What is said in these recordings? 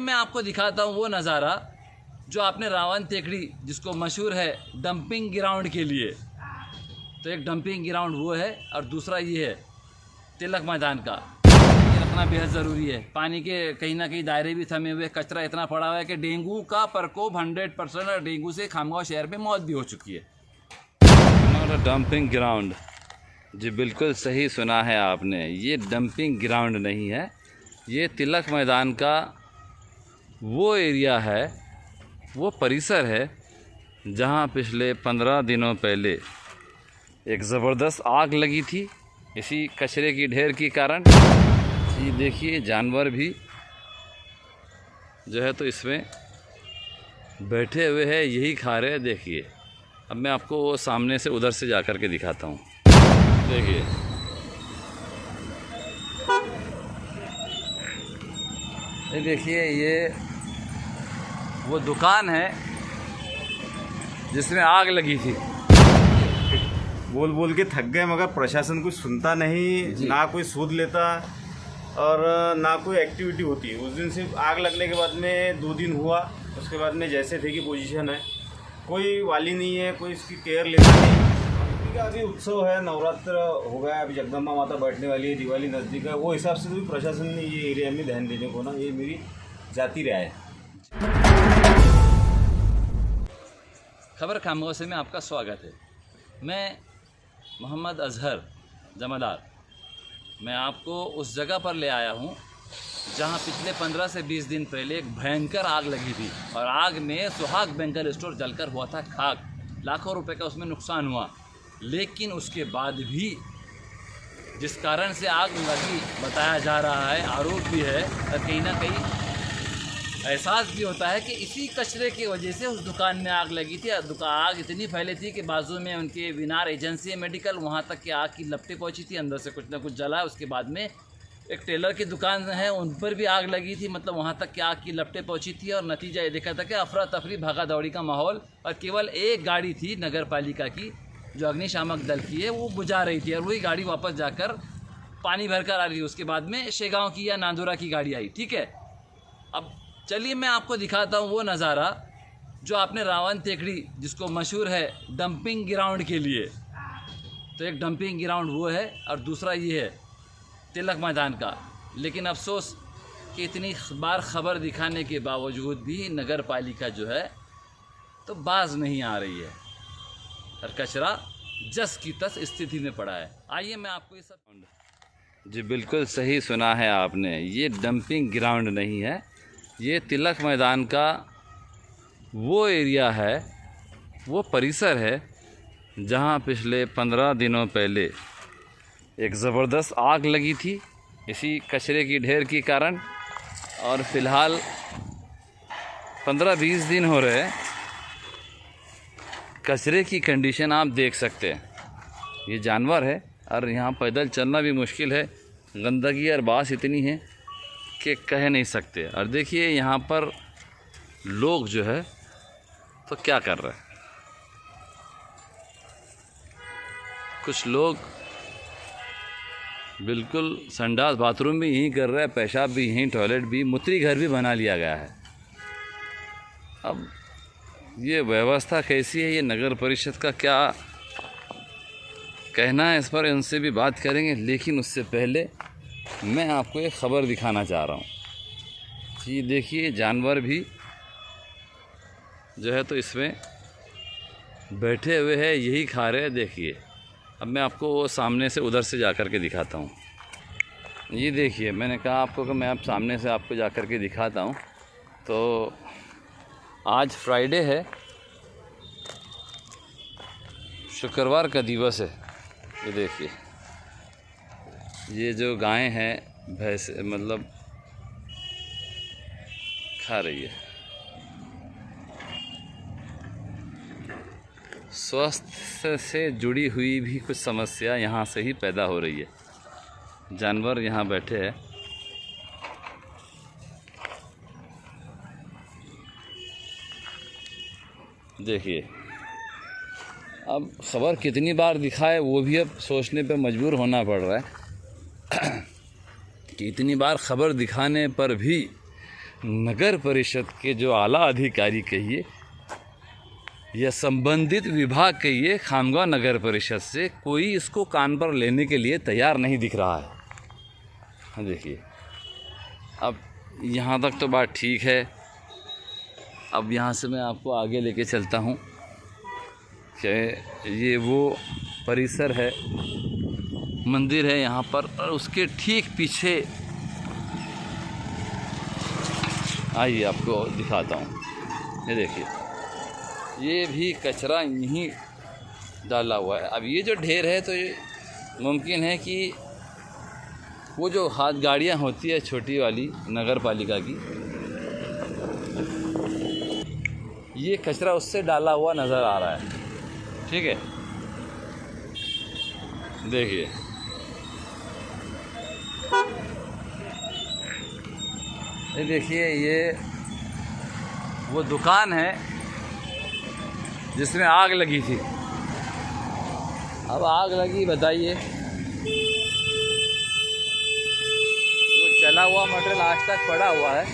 मैं आपको दिखाता हूँ वो नज़ारा जो आपने रावण टेकड़ी, जिसको मशहूर है डंपिंग ग्राउंड के लिए, तो एक डंपिंग ग्राउंड वो है और दूसरा ये है तिलक मैदान का। ये रखना बेहद ज़रूरी है। पानी के कहीं ना कहीं दायरे भी थमे हुए, कचरा इतना पड़ा हुआ है कि डेंगू का प्रकोप 100% और डेंगू से खामगांव शहर में मौत भी हो चुकी है। डंपिंग ग्राउंड, जी बिल्कुल सही सुना है आपने। ये डंपिंग ग्राउंड नहीं है, ये तिलक मैदान का वो एरिया है, वो परिसर है जहाँ पिछले 15 दिनों पहले एक ज़बरदस्त आग लगी थी इसी कचरे की ढेर के कारण। ये देखिए जानवर भी जो है तो इसमें बैठे हुए हैं, यही खा रहे हैं। देखिए अब मैं आपको वो सामने से उधर से जा कर के दिखाता हूँ। देखिए ये देखिए, ये वो दुकान है जिसमें आग लगी थी। बोल बोल के थक गए मगर प्रशासन कुछ सुनता नहीं, ना कोई सूद लेता और ना कोई एक्टिविटी होती। उस दिन सिर्फ आग लगने के बाद में 2 दिन हुआ, उसके बाद में जैसे थे कि पोजीशन है, कोई वाली नहीं है, कोई इसकी केयर लेता नहीं। अभी उत्सव है, नवरात्र हो गया, अभी जगदम्बा माता बैठने वाली है, दिवाली नज़दीक है, वो हिसाब से भी प्रशासन ने ये एरिया में ध्यान देने को ना, ये मेरी जाती राय है। खबर खामगांव से में आपका स्वागत है। मैं मोहम्मद अजहर जमादार, मैं आपको उस जगह पर ले आया हूँ जहाँ पिछले 15 से 20 दिन पहले एक भयंकर आग लगी थी और आग में सुहाग बैंकर स्टोर जलकर हुआ था खाक। लाखों रुपए का उसमें नुकसान हुआ, लेकिन उसके बाद भी जिस कारण से आग लगी बताया जा रहा है, आरोप भी है और कहीं ना कहीं एहसास भी होता है कि इसी कचरे की वजह से उस दुकान में आग लगी थी। आग इतनी फैली थी कि बाजू में उनके विनार एजेंसी है मेडिकल, वहाँ तक कि आग की लपटें पहुँची थी, अंदर से कुछ ना कुछ जला। उसके बाद में एक टेलर की दुकान है, उन पर भी आग लगी थी, मतलब वहाँ तक कि आग की लपटें पहुँची थी। और नतीजा ये देखा था कि अफरा तफरी, भागा दौड़ी का माहौल, और केवल एक गाड़ी थी नगर पालिका की जो अग्निशामक दल की है, वो बुझा रही थी और वही गाड़ी वापस जाकर पानी भर कर आ रही है। उसके बाद में शेगांव की या नांदुरा की गाड़ी आई। ठीक है, अब चलिए मैं आपको दिखाता हूँ वो नज़ारा जो आपने रावण टेकड़ी, जिसको मशहूर है डंपिंग ग्राउंड के लिए, तो एक डंपिंग ग्राउंड वो है और दूसरा ये है तिलक मैदान का। लेकिन अफसोस कि इतनी बार खबर दिखाने के बावजूद भी नगर पालिका जो है तो बाज नहीं आ रही है और कचरा जस की तस स्थिति में पड़ा है। आइए मैं आपको ये सब, जी बिल्कुल सही सुना है आपने। ये डंपिंग ग्राउंड नहीं है, ये तिलक मैदान का वो एरिया है, वो परिसर है जहाँ पिछले 15 दिनों पहले एक ज़बरदस्त आग लगी थी इसी कचरे की ढेर के कारण। और फ़िलहाल 15-20 दिन हो रहे हैं, कचरे की कंडीशन आप देख सकते हैं। ये जानवर है और यहाँ पैदल चलना भी मुश्किल है, गंदगी और बास इतनी है कि कह नहीं सकते। और देखिए यहाँ पर लोग जो है तो क्या कर रहे हैं, कुछ लोग बिल्कुल संडास बाथरूम भी यहीं कर रहे हैं, पेशाब भी यहीं, टॉयलेट भी, मूत्री घर भी बना लिया गया है। अब ये व्यवस्था कैसी है, ये नगर परिषद का क्या कहना है इस पर, उनसे भी बात करेंगे। लेकिन उससे पहले मैं आपको एक ख़बर दिखाना चाह रहा हूँ। ये देखिए जानवर भी जो है तो इसमें बैठे हुए हैं, यही खा रहे हैं। देखिए अब मैं आपको वो सामने से उधर से जा कर के दिखाता हूँ। ये देखिए, मैंने कहा आपको कि मैं आप सामने से आपको जा कर के दिखाता हूँ। तो आज फ्राइडे है, शुक्रवार का दिवस है। ये देखिए, ये जो गायें हैं, भैंस मतलब खा रही है। स्वास्थ्य से जुड़ी हुई भी कुछ समस्या यहाँ से ही पैदा हो रही है। जानवर यहाँ बैठे हैं, देखिए। अब ख़बर कितनी बार दिखाए वो भी अब सोचने पे मजबूर होना पड़ रहा है कि इतनी बार ख़बर दिखाने पर भी नगर परिषद के जो आला अधिकारी कहिए या संबंधित विभाग कहिए खामगांव नगर परिषद से कोई इसको कान पर लेने के लिए तैयार नहीं दिख रहा है। हाँ देखिए, अब यहाँ तक तो बात ठीक है। अब यहाँ से मैं आपको आगे लेके चलता हूँ कि ये वो परिसर है, मंदिर है यहाँ पर, और उसके ठीक पीछे आइए आपको दिखाता हूँ। ये देखिए, ये भी कचरा यहीं डाला हुआ है। अब ये जो ढेर है तो ये मुमकिन है कि वो जो हाथ गाड़ियाँ होती है छोटी वाली नगर पालिका की, ये कचरा उससे डाला हुआ नज़र आ रहा है। ठीक है, देखिए ये देखिए, ये वो दुकान है जिसमें आग लगी थी। अब आग लगी, बताइए, वो जला हुआ मटेरियल आज तक पड़ा हुआ है,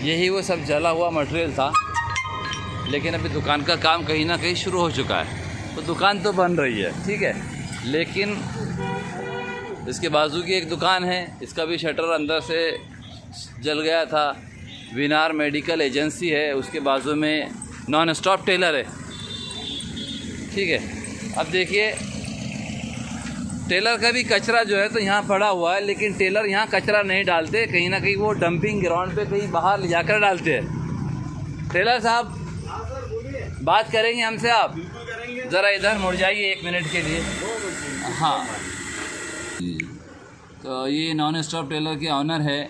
यही वो सब जला हुआ मटेरियल था। लेकिन अभी दुकान का काम कहीं ना कहीं शुरू हो चुका है, तो दुकान तो बन रही है, ठीक है। लेकिन इसके बाजू की एक दुकान है, इसका भी शटर अंदर से जल गया था। विनार मेडिकल एजेंसी है, उसके बाजू में नॉन स्टॉप टेलर है, ठीक है। अब देखिए, टेलर का भी कचरा जो है तो यहाँ पड़ा हुआ है, लेकिन टेलर यहाँ कचरा नहीं डालते, कहीं ना कहीं वो डंपिंग ग्राउंड पे कहीं बाहर ले जाकर डालते हैं। टेलर साहब बात करेंगे हमसे, आप ज़रा इधर मुड़ जाइए 1 मिनट के लिए। हाँ, तो ये नॉन स्टॉप टेलर के ऑनर है।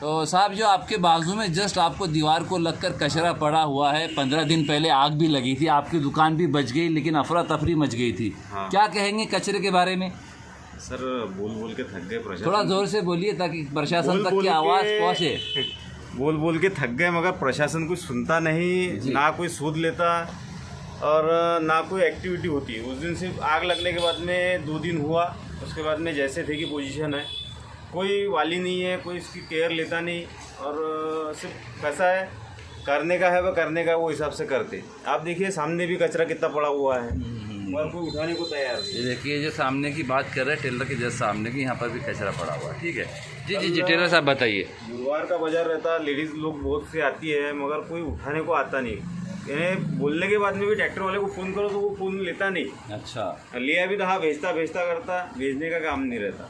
तो साहब, जो आपके बाजू में जस्ट आपको दीवार को लगकर कचरा पड़ा हुआ है, 15 दिन पहले आग भी लगी थी, आपकी दुकान भी बच गई, लेकिन अफरा तफरी मच गई थी। हाँ। क्या कहेंगे कचरे के बारे में? सर, बोल बोल के थक गए प्रशासन। थोड़ा जोर से बोलिए ताकि प्रशासन तक की आवाज़ पहुँचे। बोल बोल के थक गए, मगर प्रशासन कुछ सुनता नहीं, ना कोई सूद लेता और ना कोई एक्टिविटी होती। उस दिन सिर्फ आग लगने के बाद में 2 दिन हुआ, उसके बाद में जैसे थे कि पोजीशन है, कोई वाली नहीं है, कोई इसकी केयर लेता नहीं, और सिर्फ पैसा है, करने का है वह करने का वो हिसाब से करते। आप देखिए सामने भी कचरा कितना पड़ा हुआ है, और कोई उठाने को तैयार नहीं। ये देखिए, जो सामने की बात कर रहे हैं टेलर के जस्ट सामने की, यहाँ पर भी कचरा पड़ा हुआ है, ठीक है। जी जी जी, टेलर साहब बताइए। गुरुवार का बाजार रहता, लेडीज़ लोग बहुत से आती है, मगर कोई उठाने को आता नहीं। यानी बोलने के बाद में भी ट्रैक्टर वाले को फ़ोन करो तो वो फ़ोन लेता नहीं। अच्छा, लिया भी तो हाँ भेजता करता, भेजने का काम नहीं रहता।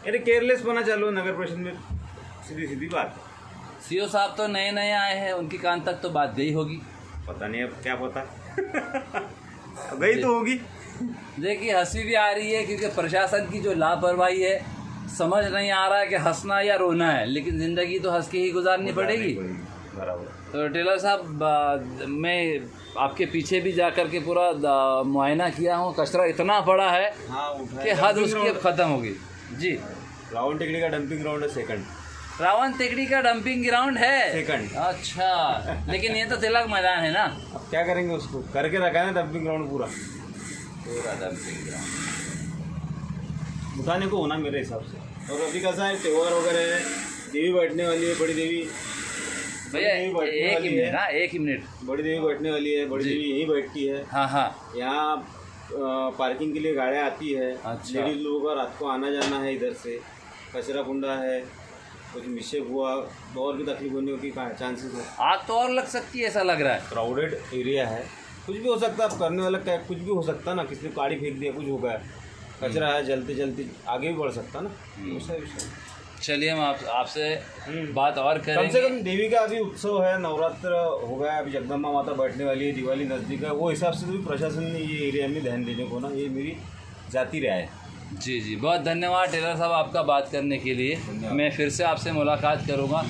यानी केयरलेस बना चालू है नगर परिषद में, सीधी बात। सीओ साहब तो नए नए आए हैं, उनकी कान तक तो बात गई होगी। पता नहीं, अब क्या पता गई तो होगी। देखिए, हंसी भी आ रही है क्योंकि प्रशासन की जो लापरवाही है, समझ नहीं आ रहा है कि हंसना या रोना है, लेकिन ज़िंदगी तो हंस के ही गुजारनी पड़ेगी। बराबर। तो टेलर साहब, मैं आपके पीछे भी जा कर के पूरा मुआयना किया हूँ, कचरा इतना पड़ा है कि हद उसकी अब ख़त्म होगी। जी, रावण टेकड़ी का डंपिंग ग्राउंड है, सेकंड। रावण टेकड़ी का डंपिंग ग्राउंड है, सेकंड। अच्छा, लेकिन ये तो तिलक मैदान है ना। अब क्या करेंगे, उसको करके रखा है ना डंपिंग ग्राउंड पूरा डंपिंग ग्राउंड उठाने को होना मेरे हिसाब से। और अभी कैसा है, त्योहार वगैरह है, देवी बैठने वाली है, बड़ी देवी। भैया एक ही मिनट, बड़ी देवी बैठने वाली है, बड़ी देवी यहीं बैठती है। हाँ हाँ, यहाँ पार्किंग के लिए गाड़ियाँ आती है। अच्छा। लेडीज लोगों का रात को आना जाना है, इधर से कचरा कुंडा है, कुछ मिस्टेक हुआ तो और भी तकलीफ होने की चांसेस है। आग तो और लग सकती है, ऐसा लग रहा है। क्राउडेड एरिया है, कुछ भी हो सकता है। अब करने वाला क्या, कुछ भी हो सकता है ना, किसी ने गाड़ी फेंक दिया, कुछ हो गया, कचरा है, जलते जलते आगे भी बढ़ सकता ना, ऐसा विषय। चलिए, हम आपसे बात और कम करेंगे। से कम देवी का अभी उत्सव है, नवरात्र हो गया, अभी जगदम्बा माता बैठने वाली है, दिवाली नज़दीक है, वो हिसाब से तो भी प्रशासन ने ये एरिया में ध्यान देने को ना, ये मेरी जाती राय है। जी जी, बहुत धन्यवाद टेलर साहब आपका बात करने के लिए। मैं फिर से आपसे मुलाकात करूंगा।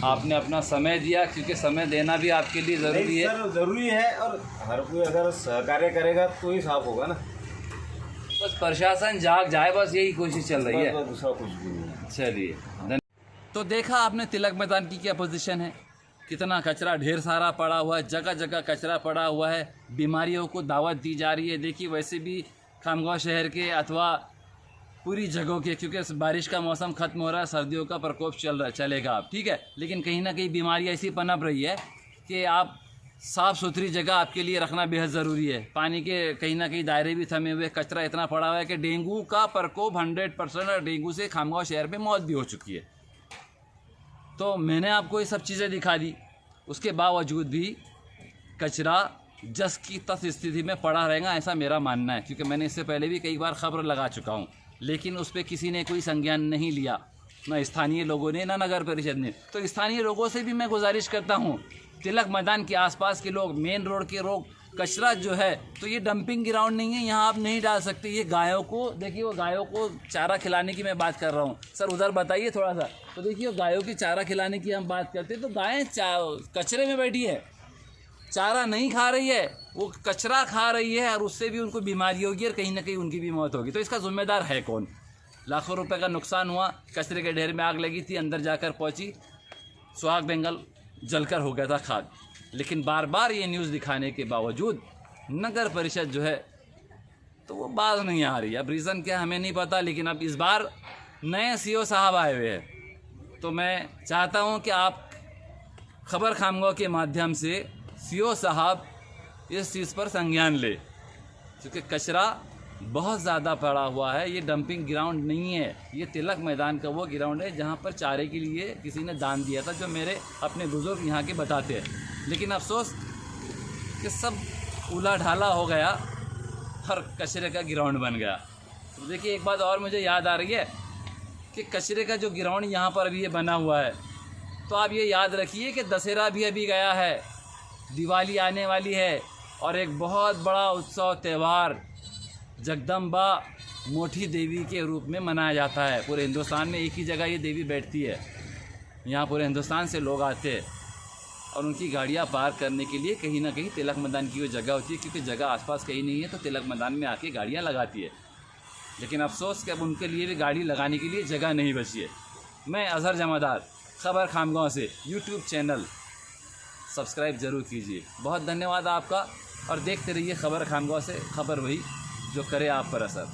आपने अपना समय दिया, क्योंकि समय देना भी आपके लिए ज़रूरी है। सर, ज़रूरी है, और हर कोई अगर सहकार्य करेगा तो ही साफ होगा ना। बस प्रशासन जाग जाए, बस यही कोशिश चल रही है, दूसरा कुछ भी नहीं है। चलिए, तो देखा आपने तिलक मैदान की क्या पोजीशन है, कितना कचरा ढेर सारा पड़ा हुआ है, जगह जगह कचरा पड़ा हुआ है, बीमारियों को दावत दी जा रही है। देखिए, वैसे भी खामगांव शहर के अथवा पूरी जगहों के, क्योंकि बारिश का मौसम ख़त्म हो रहा है, सर्दियों का प्रकोप चलेगा अब, ठीक है। लेकिन कहीं ना कहीं बीमारी ऐसी पनप रही है कि आप साफ़ सुथरी जगह आपके लिए रखना बेहद ज़रूरी है। पानी के कहीं ना कहीं दायरे भी थमे हुए, कचरा इतना पड़ा हुआ है कि डेंगू का प्रकोप 100%, और डेंगू से खामगांव शहर में मौत भी हो चुकी है। तो मैंने आपको ये सब चीज़ें दिखा दी, उसके बावजूद भी कचरा जस की तस स्थिति में पड़ा रहेगा, ऐसा मेरा मानना है। क्योंकि मैंने इससे पहले भी कई बार खबर लगा चुका हूँ, लेकिन उस पर किसी ने कोई संज्ञान नहीं लिया, ना स्थानीय लोगों ने, ना नगर परिषद ने। तो स्थानीय लोगों से भी मैं गुजारिश करता हूँ, तिलक मैदान के आसपास के लोग, मेन रोड के लोग, कचरा जो है तो ये डंपिंग ग्राउंड नहीं है, यहाँ आप नहीं डाल सकते। ये गायों को देखिए, वो गायों को चारा खिलाने की मैं बात कर रहा हूँ। सर उधर बताइए थोड़ा सा, तो देखिए गायों की चारा खिलाने की हम बात करते हैं, तो गायें कचरे में बैठी है, चारा नहीं खा रही है, वो कचरा खा रही है, और उससे भी उनको बीमारी होगी और कहीं ना कहीं उनकी भी मौत होगी। तो इसका जिम्मेदार है कौन? लाखों रुपए का नुकसान हुआ, कचरे के ढेर में आग लगी थी, अंदर जाकर पहुंची, सुहाग बेंगल जलकर हो गया था खाक। लेकिन बार बार ये न्यूज़ दिखाने के बावजूद नगर परिषद जो है तो वो बात नहीं आ रही। अब रीज़न क्या हमें नहीं पता, लेकिन अब इस बार नए सीओ साहब आए हुए हैं, तो मैं चाहता हूँ कि आप खबर खामगांव के माध्यम से सीओ साहब इस चीज़ पर संज्ञान ले, क्योंकि कचरा बहुत ज़्यादा पड़ा हुआ है। ये डंपिंग ग्राउंड नहीं है, ये तिलक मैदान का वो ग्राउंड है जहाँ पर चारे के लिए किसी ने दान दिया था, जो मेरे अपने बुज़ुर्ग यहाँ के बताते हैं। लेकिन अफसोस कि सब उला ढाला हो गया और कचरे का ग्राउंड बन गया। तो देखिए एक बात और मुझे याद आ रही है कि कचरे का जो ग्राउंड यहाँ पर अभी ये बना हुआ है, तो आप ये याद रखिए कि दशहरा भी अभी गया है, दिवाली आने वाली है, और एक बहुत बड़ा उत्सव त्यौहार जगदम्बा मोठी देवी के रूप में मनाया जाता है। पूरे हिंदुस्तान में एक ही जगह ये देवी बैठती है, यहाँ पूरे हिंदुस्तान से लोग आते हैं और उनकी गाड़ियाँ पार्क करने के लिए कहीं ना कहीं तिलक मैदान की वो जगह होती है, क्योंकि जगह आसपास कहीं नहीं है, तो तिलक मैदान में आके गाड़ियाँ लगाती है। लेकिन अफसोस कि अब उनके लिए भी गाड़ी लगाने के लिए जगह नहीं बची है। मैं अजहर जमादार, खबर खामगांव से, यूट्यूब चैनल सब्सक्राइब ज़रूर कीजिए। बहुत धन्यवाद आपका, और देखते रहिए खबर खामगांव से, खबर वही जो करे आप पर असर।